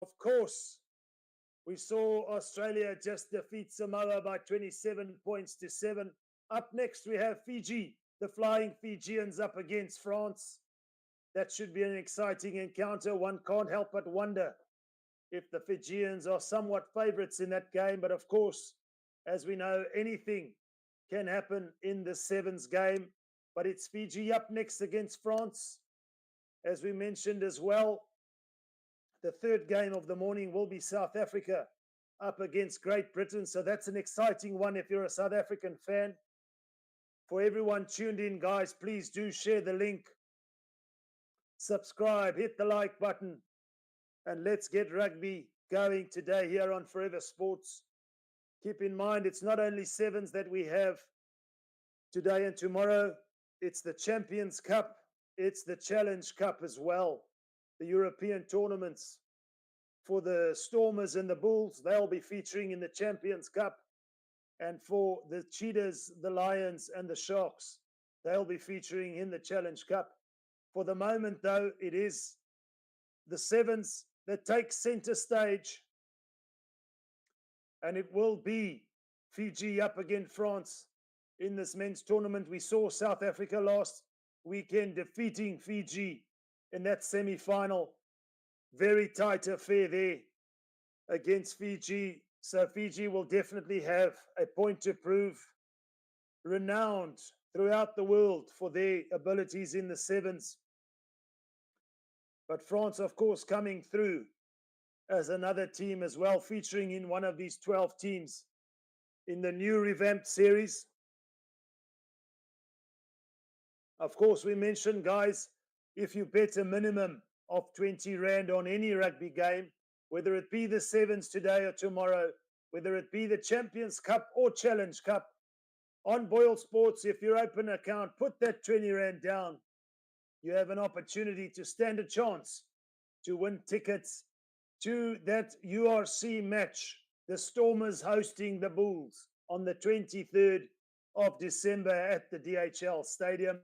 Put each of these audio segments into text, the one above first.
Of course, we saw Australia just defeat Samoa by 27 points to 7. Up next, we have Fiji, the Flying Fijians up against France. That should be an exciting encounter. One can't help but wonder if the Fijians are somewhat favourites in that game. But of course, as we know, anything can happen in the sevens game. But it's Fiji up next against France. As we mentioned as well, the third game of the morning will be South Africa up against Great Britain. So that's an exciting one if you're a South African fan. For everyone tuned in, guys, please do share the link. Subscribe, hit the like button, and let's get rugby going today here on Forever Sports. Keep in mind, it's not only sevens that we have today and tomorrow. It's the Champions Cup. It's the Challenge Cup as well. The European tournaments for the Stormers and the Bulls, they'll be featuring in the Champions Cup. And for the Cheetahs, the Lions, and the Sharks, they'll be featuring in the Challenge Cup. For the moment, though, it is the sevens that take center stage. And it will be Fiji up against France in this men's tournament. We saw South Africa last weekend defeating Fiji in that semi-final. Very tight affair there against Fiji. So Fiji will definitely have a point to prove. Renowned throughout the world for their abilities in the sevens. But France, of course, coming through as another team as well, featuring in one of these 12 teams in the new revamped series. Of course, we mentioned, guys, if you bet a minimum of 20 Rand on any rugby game, whether it be the sevens today or tomorrow, whether it be the Champions Cup or Challenge Cup, on BOYLESPORTS, if you open an account, put that 20 Rand down. You have an opportunity to stand a chance to win tickets to that URC match, the Stormers hosting the Bulls on the 23rd of December at the DHL Stadium.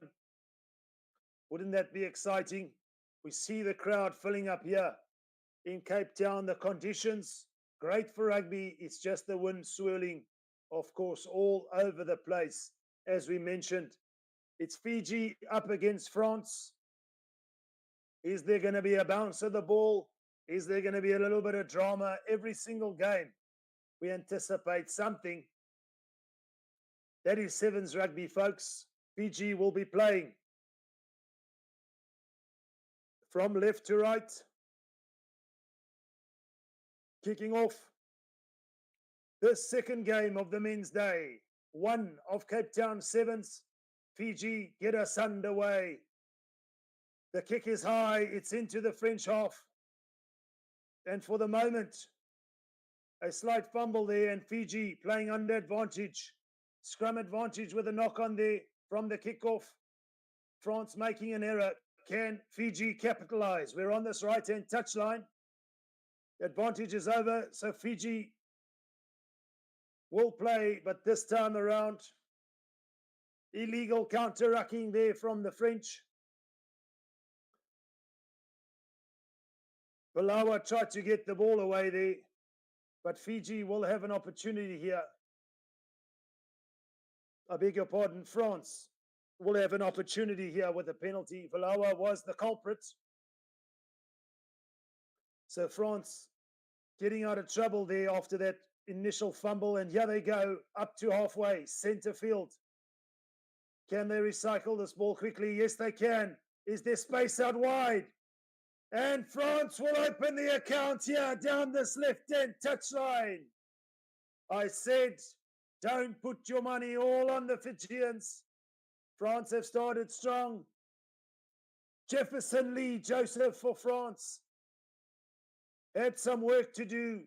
Wouldn't that be exciting? We see the crowd filling up here in Cape Town. The conditions, great for rugby. It's just the wind swirling, of course, all over the place. As we mentioned, it's Fiji up against France. Is there going to be a bounce of the ball? Is there going to be a little bit of drama? Every single game, we anticipate something. That is sevens rugby, folks. Fiji will be playing from left to right. Kicking off the second game of the men's day. One of Cape Town Sevens. Fiji, get us underway. The kick is high. It's into the French half. And for the moment, a slight fumble there, and Fiji playing under advantage. Scrum advantage with a knock on there from the kickoff. France making an error. Can Fiji capitalize? We're on this right-hand touchline. Advantage is over, so Fiji will play, but this time around, illegal counter-rucking there from the French. Balawa tried to get the ball away there, but Fiji will have an opportunity here. I beg your pardon, France will have an opportunity here with a penalty. Balawa was the culprit. So France getting out of trouble there after that initial fumble, and here they go up to halfway, center field. Can they recycle this ball quickly? Yes, they can. Is there space out wide? And France will open the account here down this left-hand touchline. I said, don't put your money all on the Fijians. France have started strong. Jefferson Lee Joseph for France had some work to do,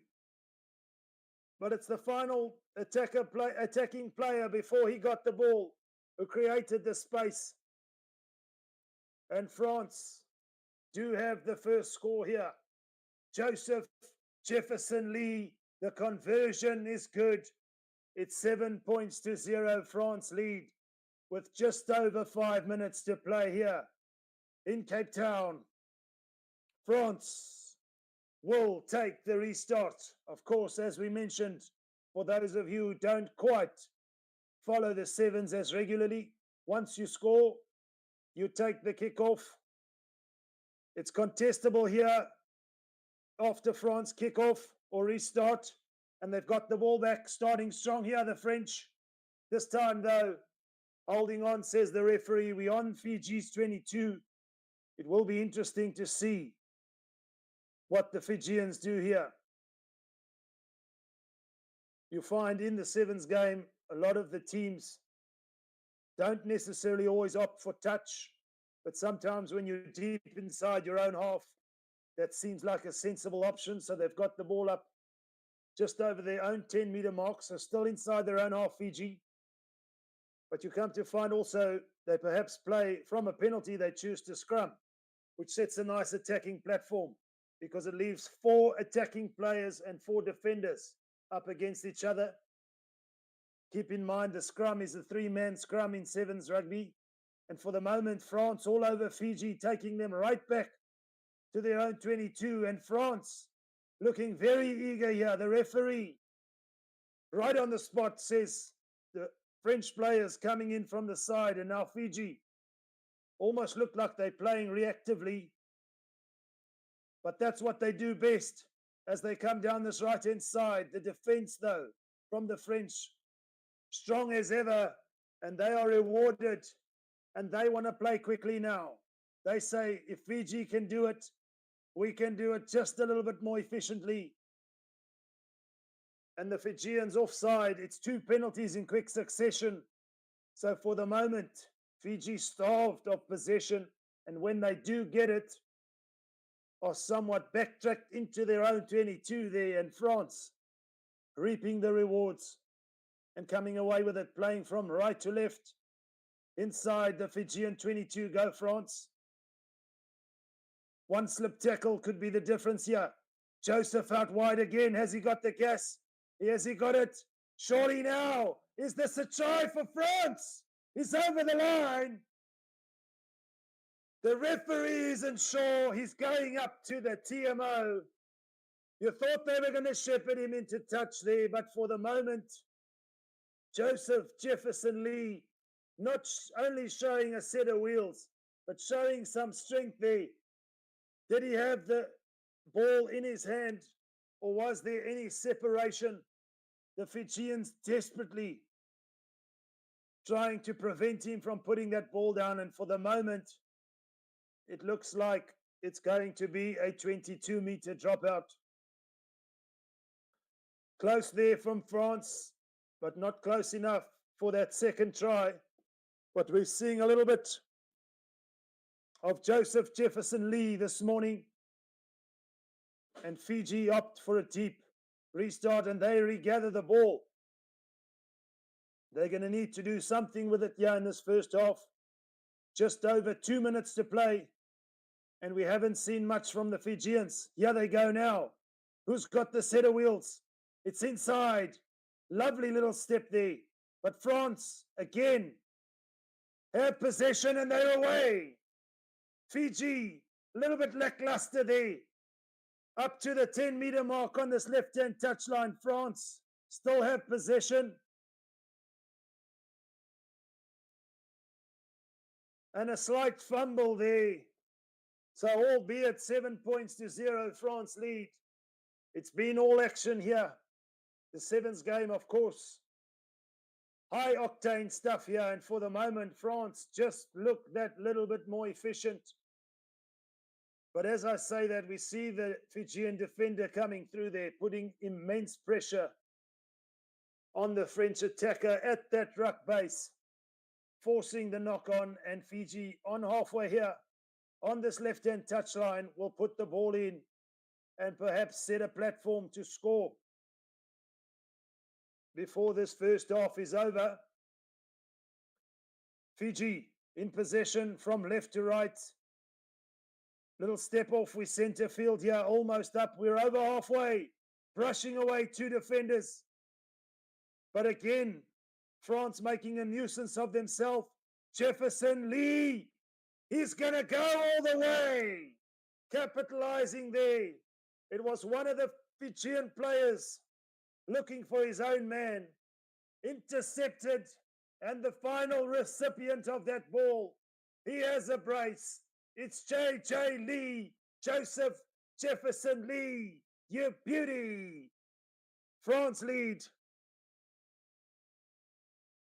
but it's the final attacking player before he got the ball who created the space. And France do have the first score here. Joseph Jefferson Lee, the conversion is good. It's 7 points to 0. France lead with just over 5 minutes to play here in Cape Town. France will take the restart. Of course, as we mentioned, for those of you who don't quite follow the sevens as regularly, once you score, you take the kickoff. It's contestable here after France kickoff or restart, and they've got the ball back, starting strong here, the French. This time, though, holding on, says the referee. We're on Fiji's 22. It will be interesting to see what the Fijians do here. You find in the sevens game, a lot of the teams don't necessarily always opt for touch, but sometimes when you're deep inside your own half, that seems like a sensible option. So they've got the ball up just over their own 10-meter mark, so still inside their own half, Fiji. But you come to find also they perhaps play from a penalty, they choose to scrum, which sets a nice attacking platform because it leaves 4 attacking players and 4 defenders up against each other. Keep in mind the scrum is a 3-man scrum in sevens rugby. And for the moment, France all over Fiji, taking them right back to their own 22. And France looking very eager here. The referee, right on the spot, says the French players coming in from the side. And now Fiji almost look like they're playing reactively. But that's what they do best as they come down this right-hand side. The defense, though, from the French, strong as ever, and they are rewarded, and they want to play quickly now. They say, if Fiji can do it, we can do it just a little bit more efficiently. And the Fijians offside. It's 2 penalties in quick succession. So for the moment, Fiji starved of possession, and when they do get it, are somewhat backtracked into their own 22 there, and France reaping the rewards and coming away with it, playing from right to left. Inside the Fijian 22, go France. One slip tackle could be the difference here. Joseph out wide again. Has he got the gas? Has he got it? Surely now. Is this a try for France? He's over the line. The referee isn't sure. He's going up to the TMO. You thought they were going to shepherd him into touch there, but for the moment, Joseph Jefferson Lee not only showing a set of wheels, but showing some strength there. Did he have the ball in his hand, or was there any separation? The Fijians desperately trying to prevent him from putting that ball down, and for the moment, it looks like it's going to be a 22-meter dropout. Close there from France, but not close enough for that second try. But we're seeing a little bit of Joseph Jefferson Lee this morning. And Fiji opt for a deep restart, and they regather the ball. They're going to need to do something with it here in this first half. Just over 2 minutes to play, and we haven't seen much from the Fijians. Here they go now. Who's got the set of wheels? It's inside. Lovely little step there. But France, again, have possession and they're away. Fiji, a little bit lackluster there. Up to the 10-meter mark on this left-hand touchline. France still have possession. And a slight fumble there. So albeit 7 points to 0, France lead. It's been all action here. The sevens game, of course. High octane stuff here. And for the moment, France just look that little bit more efficient. But as I say that, we see the Fijian defender coming through there, putting immense pressure on the French attacker at that ruck base, forcing the knock on, and Fiji on halfway here on this left-hand touchline will put the ball in and perhaps set a platform to score before this first half is over. Fiji in possession from left to right. Little step off with centre field here, almost up. We're over halfway, brushing away 2 defenders. But again, France making a nuisance of themselves. Jefferson Lee, he's going to go all the way. Capitalizing there It was one of the Fijian players looking for his own man, intercepted, and the final recipient of that ball, he has a brace. It's J.J. Lee, Joseph Jefferson Lee, you beauty. France lead.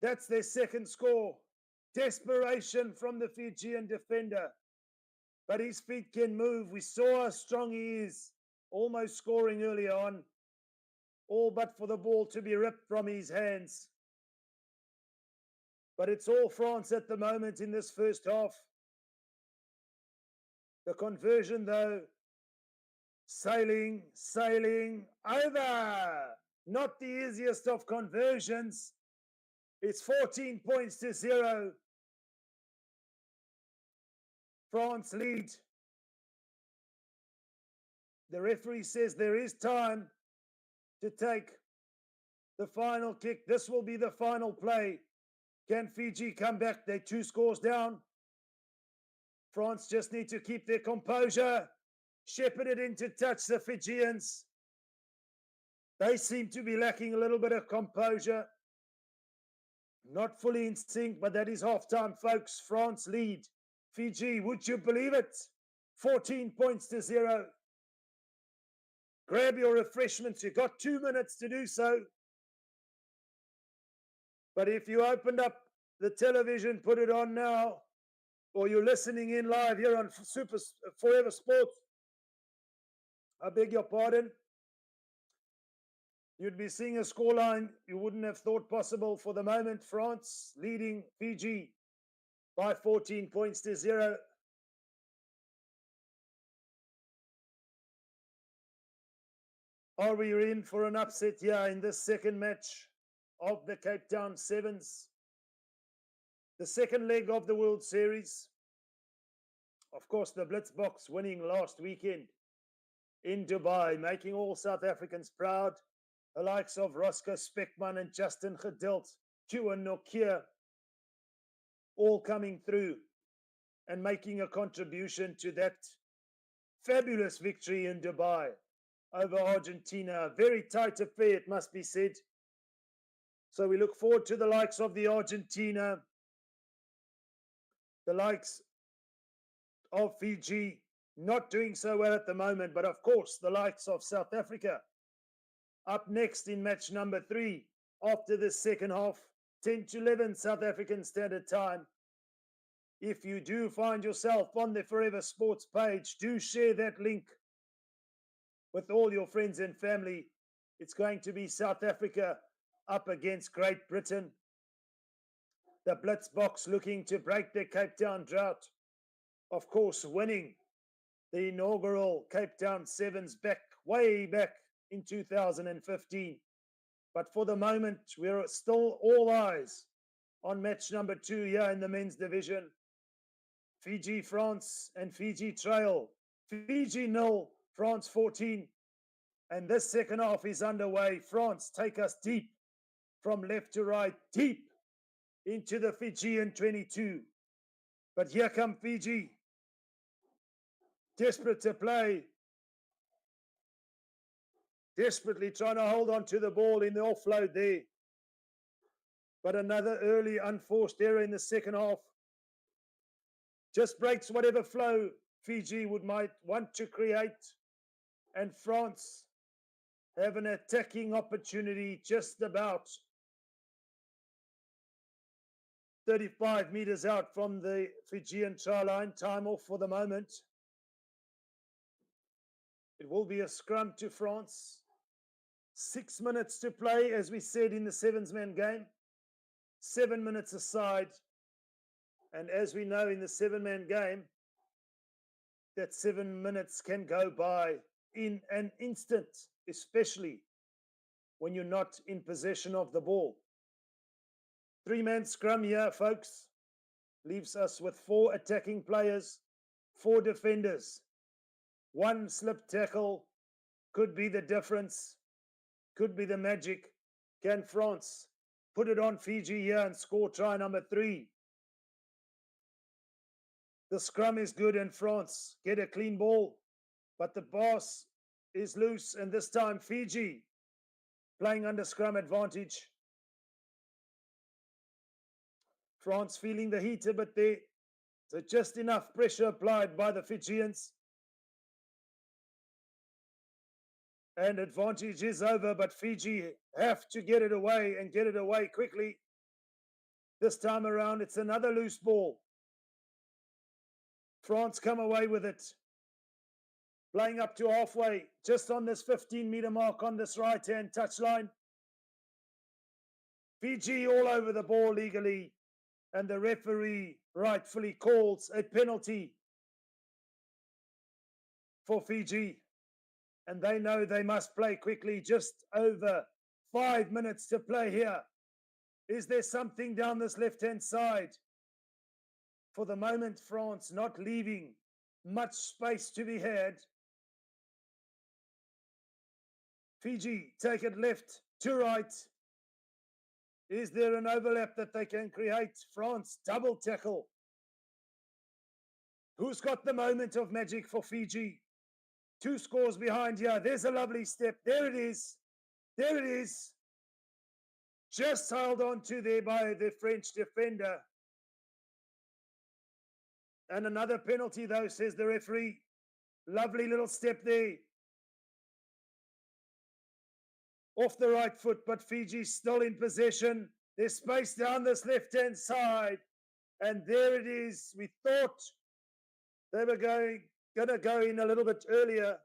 That's their second score. Desperation from the Fijian defender. But his feet can move. We saw how strong he is, almost scoring early on, all but for the ball to be ripped from his hands. But it's all France at the moment in this first half. The conversion, though, sailing over. Not the easiest of conversions. It's 14 points to 0. France lead. The referee says there is time to take the final kick. This will be the final play. Can Fiji come back? They're 2 scores down. France just need to keep their composure. Shepherd it into touch, the Fijians. They seem to be lacking a little bit of composure. Not fully in sync, but that is halftime, folks. France lead. Fiji, would you believe it? 14 points to 0. Grab your refreshments. You've got 2 minutes to do so. But if you opened up the television, put it on now, or you're listening in live here on Forever Sports, I beg your pardon, you'd be seeing a scoreline you wouldn't have thought possible for the moment. France leading Fiji by 14 points to 0. Are we in for an upset here in this second match of the Cape Town Sevens? The second leg of the World Series. Of course, the Blitzboks winning last weekend in Dubai, making all South Africans proud. The likes of Roscoe Speckman and Justin Geduld, Kieran Nokia, all coming through and making a contribution to that fabulous victory in Dubai over Argentina. A very tight affair, it must be said. So we look forward to the likes of the Argentina, the likes of Fiji, not doing so well at the moment, but of course the likes of South Africa. Up next in match number 3 after the second half, 10 to 11 South African Standard Time. If you do find yourself on the Forever Sports page, do share that link with all your friends and family. It's going to be South Africa up against Great Britain. The Blitzboks looking to break their Cape Town drought. Of course, winning the inaugural Cape Town Sevens way back in 2015. But for the moment, we're still all eyes on match number 2 here in the men's division. Fiji, France, and Fiji trail. Fiji 0, France 14. And this second half is underway. France take us deep from left to right, deep into the Fijian 22. But here come Fiji. Desperate to play. Desperately trying to hold on to the ball in the offload there. But another early unforced error in the second half just breaks whatever flow Fiji might want to create. And France have an attacking opportunity just about 35 meters out from the Fijian try line. Time off for the moment. It will be a scrum to France. 6 minutes to play, as we said in the sevens-man game. 7 minutes aside. And as we know in the 7-man game, that 7 minutes can go by in an instant, especially when you're not in possession of the ball. 3-man scrum here, folks, leaves us with 4 attacking players, 4 defenders. 1 slip tackle could be the difference, could be the magic. Can France put it on Fiji here and score try number 3? The scrum is good and France get a clean ball, but the pass is loose, and this time Fiji playing under scrum advantage. France feeling the heat a bit there. So just enough pressure applied by the Fijians. And advantage is over, but Fiji have to get it away and get it away quickly. This time around, it's another loose ball. France come away with it. Playing up to halfway, just on this 15-meter mark on this right-hand touchline. Fiji all over the ball legally, and the referee rightfully calls a penalty for Fiji. And they know they must play quickly, just over 5 minutes to play here. Is there something down this left-hand side? For the moment, France not leaving much space to be had. Fiji take it left to right. Is there an overlap that they can create? France double tackle. Who's got the moment of magic for Fiji? 2 scores behind here. There's a lovely step. There it is. There it is. Just held on to there by the French defender. And another penalty though, says the referee. Lovely little step there. Off the right foot, but Fiji still in possession. There's space down this left-hand side. And there it is. We thought they were going to go in a little bit earlier.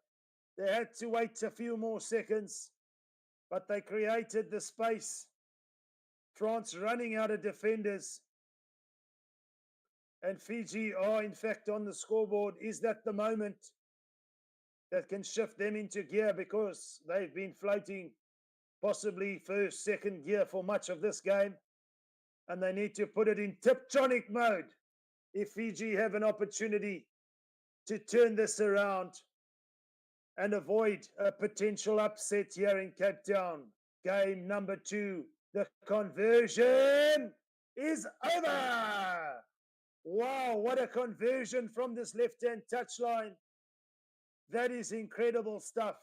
They had to wait a few more seconds, but they created the space. France running out of defenders. And Fiji are in fact on the scoreboard. Is that the moment that can shift them into gear, because they've been floating possibly first, second gear for much of this game, and they need to put it in Tiptronic mode if Fiji have an opportunity to turn this around and avoid a potential upset here in Cape Town. Game number 2, the conversion is over. Wow, what a conversion from this left-hand touchline. That is incredible stuff.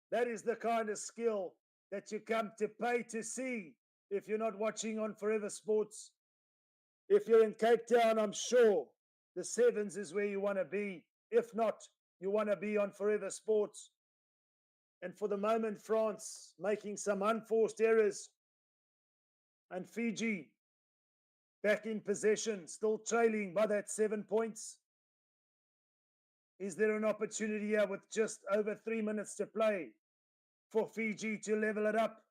That is the kind of skill that you come to pay to see if you're not watching on Forever Sports. If you're in Cape Town, I'm sure the Sevens is where you want to be. If not, you want to be on Forever Sports. And for the moment, France making some unforced errors. And Fiji back in possession, still trailing by that 7 points. Is there an opportunity here with just over 3 minutes to play for Fiji to level it up?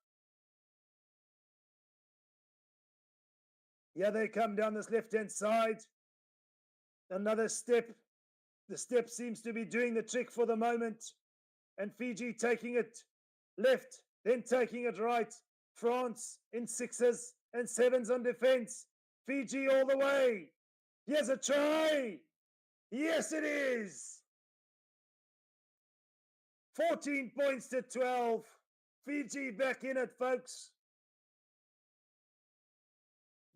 Here they come down this left-hand side. Another step. The step seems to be doing the trick for the moment. And Fiji taking it left, then taking it right. France in 6s and 7s on defense. Fiji all the way. Here's a try. Yes, it is. 14 points to 12. Fiji back in it, folks.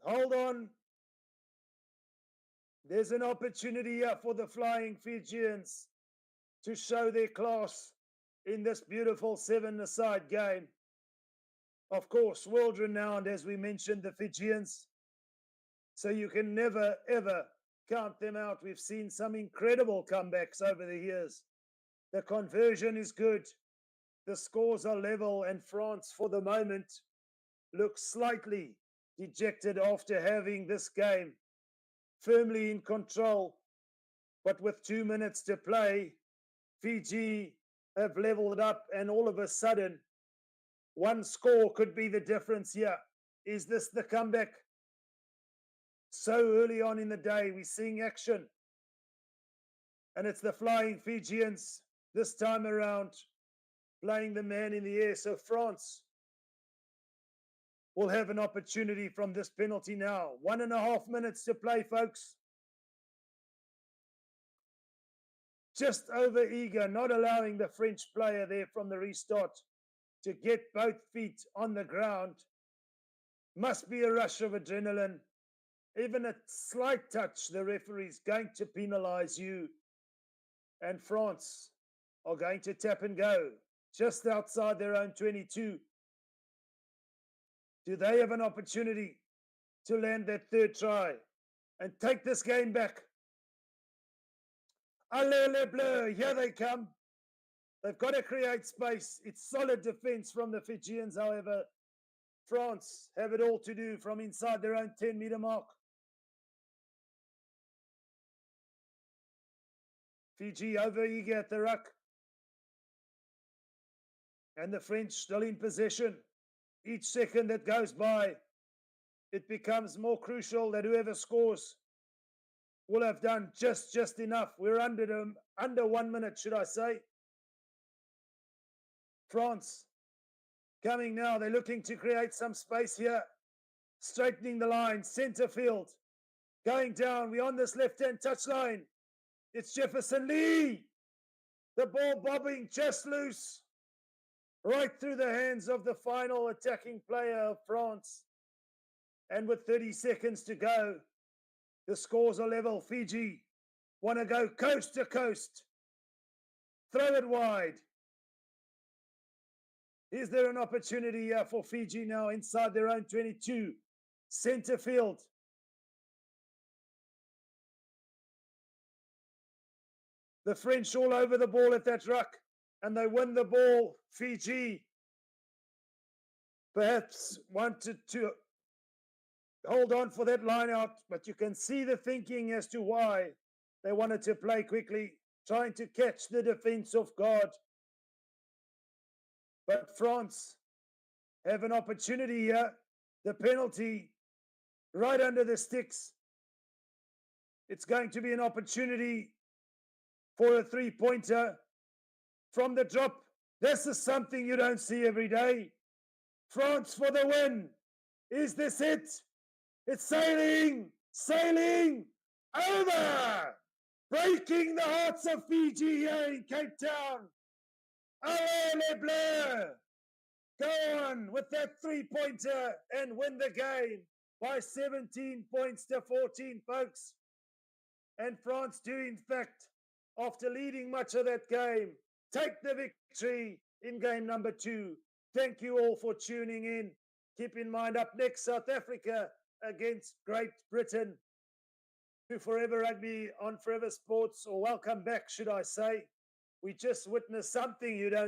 Hold on. There's an opportunity here for the Flying Fijians to show their class in this beautiful 7-a-side game. Of course, world-renowned, as we mentioned, the Fijians. So you can never, ever count them out. We've seen some incredible comebacks over the years. The conversion is good. The scores are level, and France, for the moment, looks slightly dejected after having this game firmly in control. But with 2 minutes to play, Fiji have leveled it up, and all of a sudden, one score could be the difference here. Is this the comeback? So early on in the day, we're seeing action. And it's the Flying Fijians this time around playing the man in the air. So France will have an opportunity from this penalty now. 1.5 minutes to play, folks. Just over eager, not allowing the French player there from the restart to get both feet on the ground. Must be a rush of adrenaline. Even a slight touch, the referee's going to penalize you. And France are going to tap and go just outside their own 22. Do they have an opportunity to land that third try and take this game back? Allez les Bleus, here they come. They've got to create space. It's solid defense from the Fijians, however. France have it all to do from inside their own 10-meter mark. Fiji over eager at the ruck. And the French still in possession. Each second that goes by, it becomes more crucial that whoever scores will have done just enough. We're under 1 minute, should I say. France coming now. They're looking to create some space here. Straightening the line. Centre field. Going down. We're on this left-hand touchline. It's Jefferson Lee. The ball bobbing just loose. Right through the hands of the final attacking player of France. And with 30 seconds to go, the scores are level. Fiji want to go coast to coast. Throw it wide. Is there an opportunity here for Fiji now inside their own 22? Centre field. The French all over the ball at that ruck, and they win the ball. Fiji perhaps wanted to hold on for that line out, but you can see the thinking as to why they wanted to play quickly, trying to catch the defense off guard. But France have an opportunity here. The penalty right under the sticks. It's going to be an opportunity for a three-pointer from the drop. This is something you don't see every day. France for the win. Is this it? It's sailing, over, breaking the hearts of Fiji here in Cape Town. Allez les Bleus! Go on with that three-pointer and win the game by 17 points to 14, folks. And France do, in fact, after leading much of that game, take the victory in game number 2. Thank you all for tuning in. Keep in mind, up next, South Africa against Great Britain. To Forever Rugby on Forever Sports, or welcome back, should I say. We just witnessed something you don't